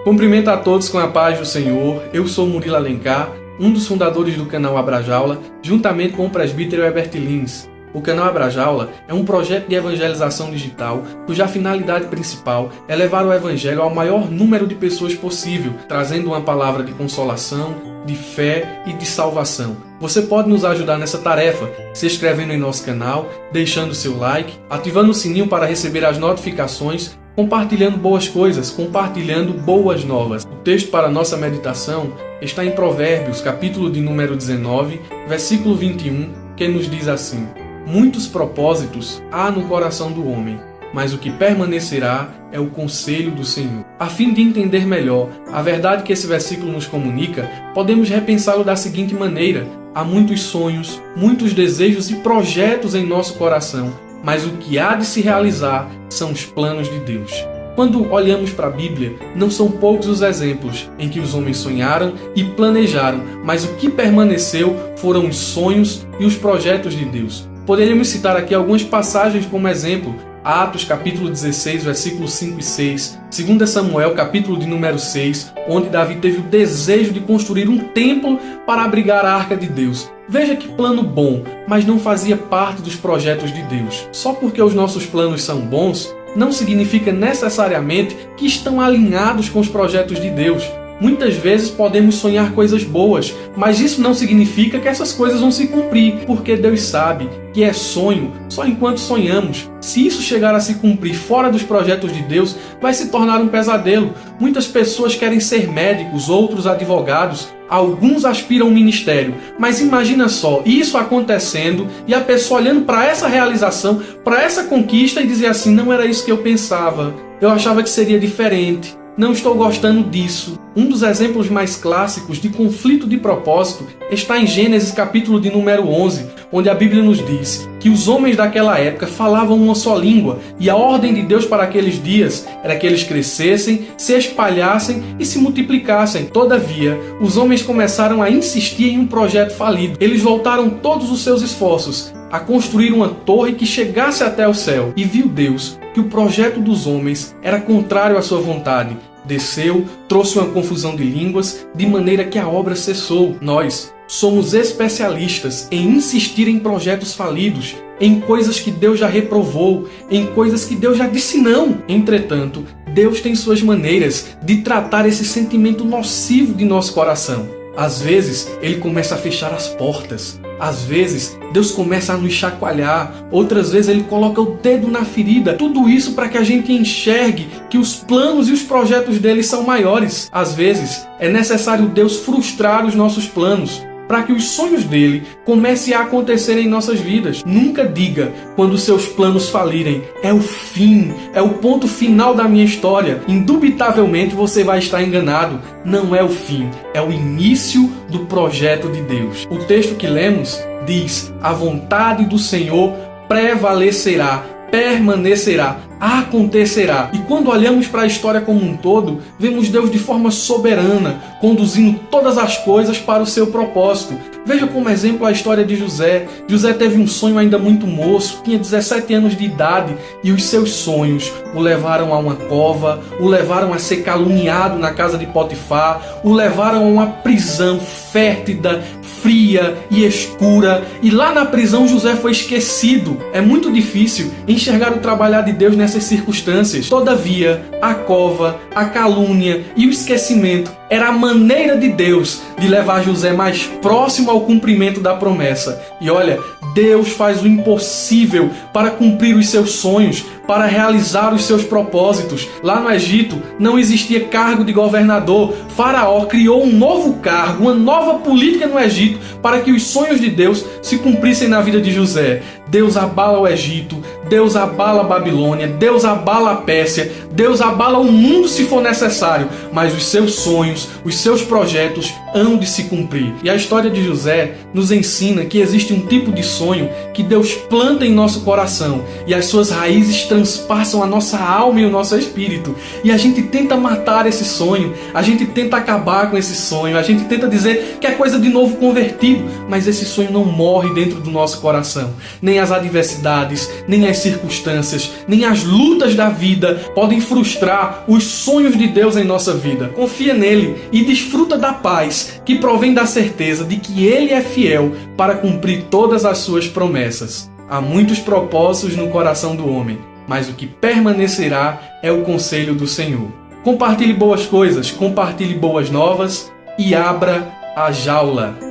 Cumprimento a todos com a paz do Senhor. Eu sou Murilo Alencar, um dos fundadores do canal Abrajaula, juntamente com o presbítero Herbert Lins. O canal Abrajaula é um projeto de evangelização digital cuja finalidade principal é levar o evangelho ao maior número de pessoas possível, trazendo uma palavra de consolação, de fé e de salvação. Você pode nos ajudar nessa tarefa, se inscrevendo em nosso canal, deixando seu like, ativando o sininho para receber as notificações, compartilhando boas coisas, compartilhando boas novas. O texto para a nossa meditação está em Provérbios, capítulo de número 19, versículo 21, que nos diz assim: muitos propósitos há no coração do homem, mas o que permanecerá é o conselho do Senhor. A fim de entender melhor a verdade que esse versículo nos comunica, podemos repensá-lo da seguinte maneira: há muitos sonhos, muitos desejos e projetos em nosso coração, mas o que há de se realizar são os planos de Deus. Quando olhamos para a Bíblia, não são poucos os exemplos em que os homens sonharam e planejaram, mas o que permaneceu foram os sonhos e os projetos de Deus. Poderíamos citar aqui algumas passagens como exemplo: Atos capítulo 16, versículos 5 e 6, 2 Samuel capítulo de número 6, onde Davi teve o desejo de construir um templo para abrigar a arca de Deus. Veja que plano bom, mas não fazia parte dos projetos de Deus. Só porque os nossos planos são bons, não significa necessariamente que estão alinhados com os projetos de Deus. Muitas vezes podemos sonhar coisas boas, mas isso não significa que essas coisas vão se cumprir, porque Deus sabe que é sonho só enquanto sonhamos. Se isso chegar a se cumprir fora dos projetos de Deus, vai se tornar um pesadelo. Muitas pessoas querem ser médicos, outros advogados, alguns aspiram ao ministério. Mas imagina só, isso acontecendo e a pessoa olhando para essa realização, para essa conquista e dizer assim: não era isso que eu pensava, eu achava que seria diferente. Não estou gostando disso. Um dos exemplos mais clássicos de conflito de propósito está em Gênesis capítulo de número 11, onde a Bíblia nos diz que os homens daquela época falavam uma só língua e a ordem de Deus para aqueles dias era que eles crescessem, se espalhassem e se multiplicassem. Todavia, os homens começaram a insistir em um projeto falido. Eles voltaram todos os seus esforços a construir uma torre que chegasse até o céu. E viu Deus que o projeto dos homens era contrário à sua vontade. Desceu, trouxe uma confusão de línguas, de maneira que a obra cessou. Nós somos especialistas em insistir em projetos falidos, em coisas que Deus já reprovou, em coisas que Deus já disse não. Entretanto, Deus tem suas maneiras de tratar esse sentimento nocivo de nosso coração. Às vezes, Ele começa a fechar as portas. Às vezes, Deus começa a nos chacoalhar. Outras vezes, Ele coloca o dedo na ferida. Tudo isso para que a gente enxergue que os planos e os projetos dele são maiores. Às vezes, é necessário Deus frustrar os nossos planos para que os sonhos dele comecem a acontecer em nossas vidas. Nunca diga, quando seus planos falirem: é o fim, é o ponto final da minha história. Indubitavelmente você vai estar enganado. Não é o fim, é o início do projeto de Deus. O texto que lemos diz: a vontade do Senhor prevalecerá, permanecerá, acontecerá. E quando olhamos para a história como um todo, vemos Deus de forma soberana, conduzindo todas as coisas para o seu propósito. Veja como exemplo a história de José. José teve um sonho ainda muito moço, tinha 17 anos de idade, e os seus sonhos o levaram a uma cova, o levaram a ser caluniado na casa de Potifar, o levaram a uma prisão fétida, fria e escura. E lá na prisão José foi esquecido. É muito difícil enxergar o trabalhar de Deus nessas circunstâncias. Todavia, a cova, a calúnia e o esquecimento era a maneira de Deus de levar José mais próximo ao cumprimento da promessa. E olha, Deus faz o impossível para cumprir os seus sonhos, para realizar os seus propósitos. Lá no Egito não existia cargo de governador. Faraó criou um novo cargo, uma nova política no Egito para que os sonhos de Deus se cumprissem na vida de José. Deus abala o Egito, Deus abala a Babilônia, Deus abala a Pérsia, Deus abala o mundo se for necessário, mas os seus sonhos, os seus projetos hão de se cumprir. E a história de José nos ensina que existe um tipo de sonho que Deus planta em nosso coração e as suas raízes transformam transpassam a nossa alma e o nosso espírito. E a gente tenta matar esse sonho, a gente tenta acabar com esse sonho, a gente tenta dizer que é coisa de novo convertido, mas esse sonho não morre dentro do nosso coração. Nem as adversidades, nem as circunstâncias, nem as lutas da vida podem frustrar os sonhos de Deus em nossa vida. Confia nele e desfruta da paz que provém da certeza de que ele é fiel para cumprir todas as suas promessas. Há muitos propósitos no coração do homem, mas o que permanecerá é o conselho do Senhor. Compartilhe boas coisas, compartilhe boas novas e abra a jaula.